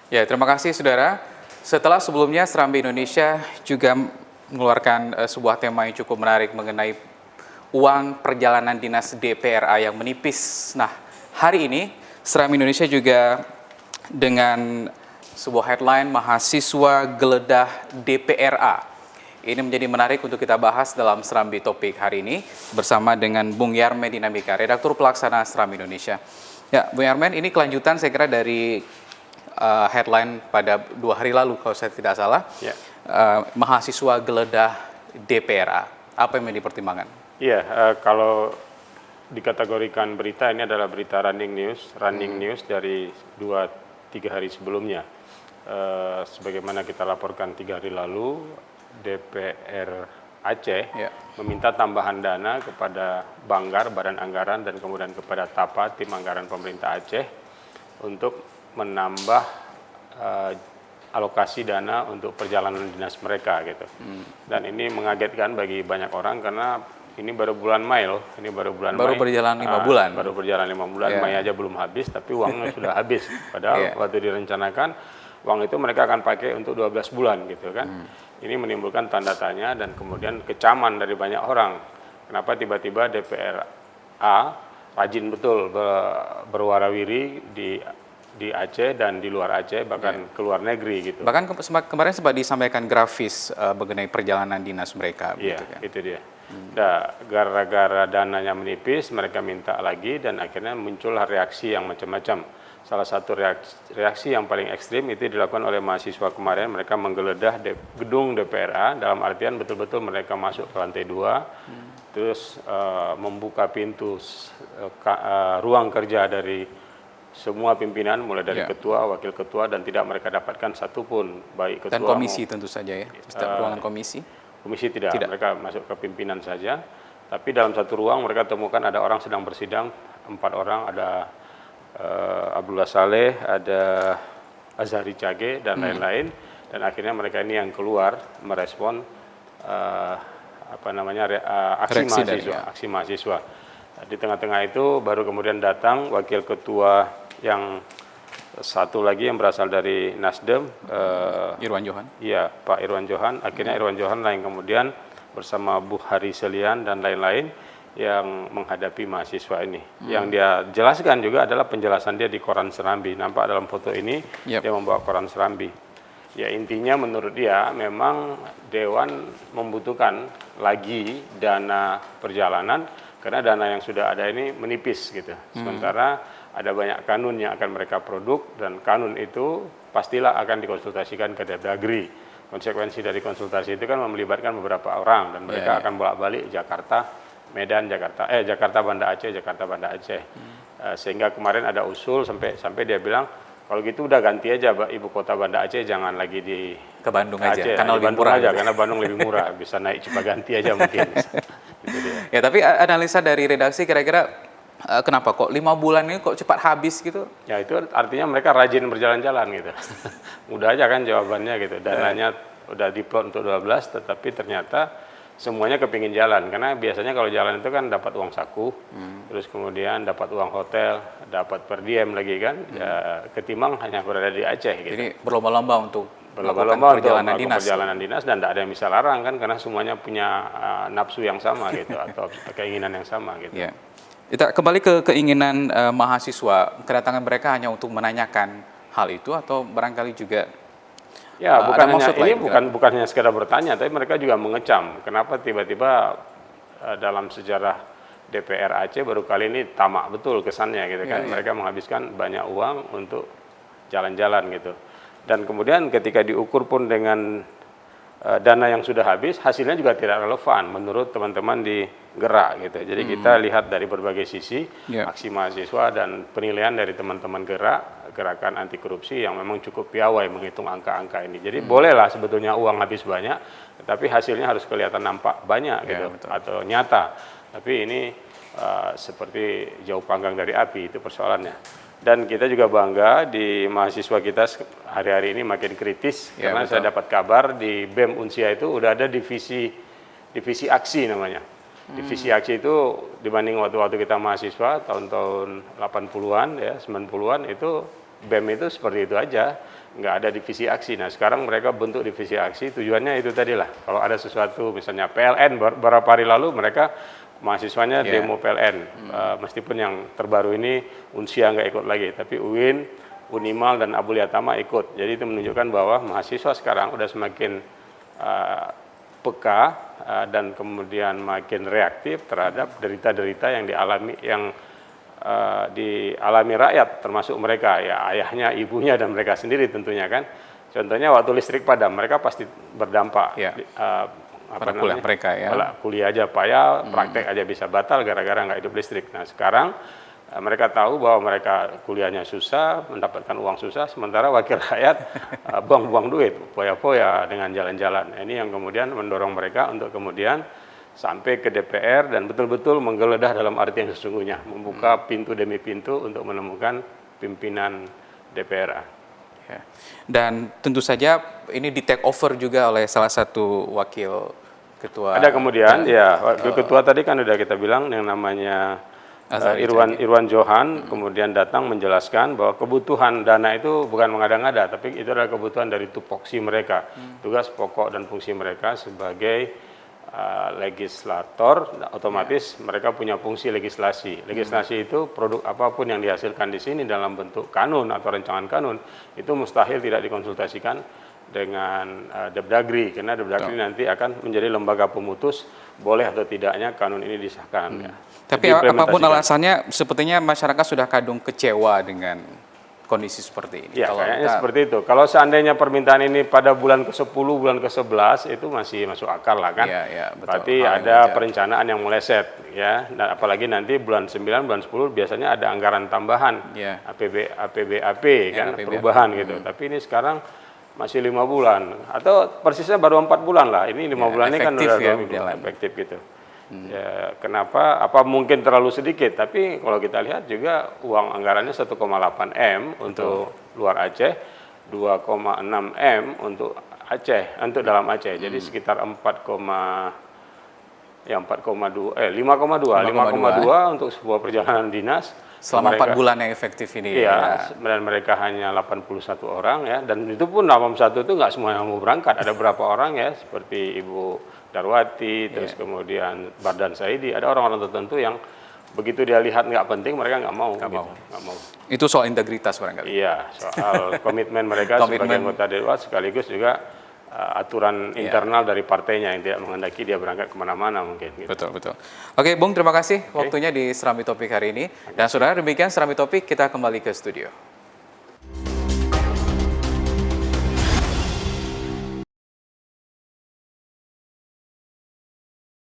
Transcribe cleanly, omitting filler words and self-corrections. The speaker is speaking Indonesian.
Ya, terima kasih saudara. Setelah sebelumnya Serambi Indonesia juga mengeluarkan sebuah tema yang cukup menarik mengenai uang perjalanan dinas DPRA yang menipis. Nah, hari ini Serambi Indonesia juga dengan sebuah headline mahasiswa geledah DPRA. Ini menjadi menarik untuk kita bahas dalam Serambi Topik hari ini bersama dengan Bung Yarmen Dinamika, Redaktur Pelaksana Serambi Indonesia. Ya, Bung Yarmen, ini kelanjutan saya kira dari headline pada 2 hari lalu kalau saya tidak salah. Ya. Mahasiswa geledah DPRA. Apa yang dipertimbangkan? Iya, kalau dikategorikan berita ini adalah berita running news dari 2-3 hari sebelumnya. Sebagaimana kita laporkan 3 hari lalu, DPR Aceh meminta tambahan dana kepada Banggar, Badan Anggaran, dan kemudian kepada TAPA, Tim Anggaran Pemerintah Aceh, untuk menambah alokasi dana untuk perjalanan dinas mereka gitu. Dan ini mengagetkan bagi banyak orang karena ini baru bulan Mei loh, Baru berjalan 5 bulan. Baru berjalan 5 bulan, Mei aja belum habis, tapi uangnya sudah habis. Padahal waktu direncanakan uang itu mereka akan pakai untuk 12 bulan gitu kan. Ini menimbulkan tanda tanya dan kemudian kecaman dari banyak orang. Kenapa tiba-tiba DPRA rajin betul berwarawiri di Aceh dan di luar Aceh, bahkan ke luar negeri gitu. Bahkan kemarin sempat disampaikan grafis mengenai perjalanan dinas mereka. Iya, gitu kan. itu dia. Nah, gara-gara dananya menipis, mereka minta lagi dan akhirnya muncul reaksi yang macam-macam. Salah satu reaksi yang paling ekstrim itu dilakukan oleh mahasiswa kemarin. Mereka menggeledah gedung DPRA, dalam artian betul-betul mereka masuk ke lantai 2, terus membuka pintu ruang kerja dari semua pimpinan, mulai dari ketua, wakil ketua, dan tidak mereka dapatkan satupun, baik ketua dan komisi tentu saja ya, setiap ruangan komisi. Komisi tidak, mereka masuk ke pimpinan saja. Tapi dalam satu ruang mereka temukan ada orang sedang bersidang, 4 orang, ada Abdullah Saleh, ada Azhari Cage, dan lain-lain. Dan akhirnya mereka ini yang keluar merespon aksi mahasiswa. Di tengah-tengah itu baru kemudian datang wakil ketua yang satu lagi yang berasal dari Nasdem, Irwan Johan. Iya, Pak Irwan Johan. Akhirnya Irwan Johan lah yang kemudian bersama Bu Hari Selian dan lain-lain yang menghadapi mahasiswa ini. Yang dia jelaskan juga adalah penjelasan dia di Koran Serambi. Nampak dalam foto ini dia membawa Koran Serambi. Ya, intinya menurut dia memang Dewan membutuhkan lagi dana perjalanan karena dana yang sudah ada ini menipis gitu. Sementara ada banyak kanun yang akan mereka produk dan kanun itu pastilah akan dikonsultasikan ke Depdagri. Konsekuensi dari konsultasi itu kan melibatkan beberapa orang dan mereka akan bolak-balik Jakarta, Medan, Jakarta Banda Aceh, Jakarta Banda Aceh. Sehingga kemarin ada usul sampai dia bilang kalau gitu udah ganti aja ibu kota Banda Aceh, jangan lagi ke Bandung Aceh, aja karena lebih murah aja, karena Bandung lebih murah, bisa naik Cipaganti aja mungkin. Gitu dia. Ya, tapi analisa dari redaksi kira-kira kenapa kok 5 bulan ini kok cepat habis gitu? Ya itu artinya mereka rajin berjalan-jalan gitu. Mudah aja kan jawabannya gitu. Dananya udah diplot untuk 12 tetapi ternyata semuanya kepingin jalan. Karena biasanya kalau jalan itu kan dapat uang saku, terus kemudian dapat uang hotel, dapat per diem lagi kan. Ya, ketimbang hanya berada di Aceh gitu. Jadi berlomba-lomba untuk berlomba-lomba perjalanan dinas dan tidak ada yang bisa larang kan karena semuanya punya nafsu yang sama gitu atau keinginan yang sama gitu. Ya. Kita kembali ke keinginan mahasiswa, kedatangan mereka hanya untuk menanyakan hal itu atau barangkali juga bukan hanya sekedar bertanya, tapi mereka juga mengecam kenapa tiba-tiba dalam sejarah DPR Aceh baru kali ini tamak betul kesannya gitu kan. Mereka menghabiskan banyak uang untuk jalan-jalan gitu. Dan kemudian ketika diukur pun dengan dana yang sudah habis, hasilnya juga tidak relevan menurut teman-teman di Gerak gitu. Jadi kita lihat dari berbagai sisi aksi mahasiswa dan penilaian dari teman-teman gerakan anti korupsi yang memang cukup piawai menghitung angka-angka ini. Jadi bolehlah sebetulnya uang habis banyak, tapi hasilnya harus kelihatan nampak banyak gitu atau nyata. Tapi ini seperti jauh panggang dari api, itu persoalannya. Dan kita juga bangga di mahasiswa kita hari-hari ini makin kritis karena saya dapat kabar di BEM Unsia itu udah ada divisi aksi namanya. Divisi aksi itu dibanding waktu-waktu kita mahasiswa tahun-tahun 80-an ya, 90-an itu BEM itu seperti itu aja. nggak ada divisi aksi. Nah sekarang mereka bentuk divisi aksi, tujuannya itu tadi lah. Kalau ada sesuatu misalnya PLN beberapa hari lalu mereka mahasiswanya demo PLN, meskipun yang terbaru ini Unsia nggak ikut lagi, tapi UIN, Unimal dan Abulia Tama ikut. Jadi itu menunjukkan bahwa mahasiswa sekarang udah semakin peka dan kemudian makin reaktif terhadap derita-derita yang dialami rakyat, termasuk mereka, ya ayahnya, ibunya, dan mereka sendiri tentunya kan. Contohnya waktu listrik padam, mereka pasti berdampak. Pada kuliah mereka ya. Kuliah aja payah, praktek aja bisa batal gara-gara nggak hidup listrik. Nah sekarang mereka tahu bahwa mereka kuliahnya susah, mendapatkan uang susah, sementara wakil rakyat buang-buang duit, poya-poya dengan jalan-jalan. Ini yang kemudian mendorong mereka untuk kemudian sampai ke DPR dan betul-betul menggeledah dalam arti yang sesungguhnya, membuka pintu demi pintu untuk menemukan pimpinan DPR. Ya. Dan tentu saja ini di take over juga oleh salah satu wakil ketua. Ada kemudian, wakil ketua tadi kan udah kita bilang yang namanya Irwan Johan, kemudian datang menjelaskan bahwa kebutuhan dana itu bukan mengada-ngada, tapi itu adalah kebutuhan dari tupoksi mereka, tugas pokok dan fungsi mereka sebagai legislator, otomatis mereka punya fungsi legislasi. Legislasi itu produk apapun yang dihasilkan di sini dalam bentuk kanun atau rancangan kanun itu mustahil tidak dikonsultasikan dengan Depdagri, karena Depdagri nanti akan menjadi lembaga pemutus boleh atau tidaknya kanun ini disahkan. Ya. Tapi apapun alasannya, sepertinya masyarakat sudah kadung kecewa dengan kondisi seperti ini. Ya, kayaknya seperti itu. Kalau seandainya permintaan ini pada bulan ke-10, bulan ke-11 itu masih masuk akal lah kan. Iya, betul. Berarti ada perencanaan yang meleset ya. Dan apalagi nanti bulan 9, bulan 10 biasanya ada anggaran tambahan. APBAP kan, perubahan gitu. Tapi ini sekarang masih 5 bulan atau persisnya baru 4 bulan lah. Ini 5 bulan ini kan udah efektif gitu. Ya, kenapa? Apa mungkin terlalu sedikit? Tapi kalau kita lihat juga uang anggarannya 1,8 M untuk luar Aceh, 2,6 M untuk Aceh, untuk dalam Aceh. Jadi sekitar 5,2 untuk sebuah perjalanan dinas. Selama 4 bulan yang efektif ini. Iya, dan mereka hanya 81 orang ya, dan itu pun 81 itu nggak semua yang mau berangkat. Ada beberapa orang ya, seperti Ibu Darwati, terus kemudian Bardan Saidi, ada orang-orang tertentu yang begitu dia lihat nggak penting, mereka nggak mau. Itu soal integritas barangkali. Iya, soal komitmen mereka sebagai anggota Dewan, sekaligus juga aturan internal dari partainya yang tidak menghendaki dia berangkat kemana-mana mungkin. Gitu. Betul. Oke, Bung, terima kasih waktunya di Serambi Topik hari ini. Dan saudara, demikian Serambi Topik, kita kembali ke studio.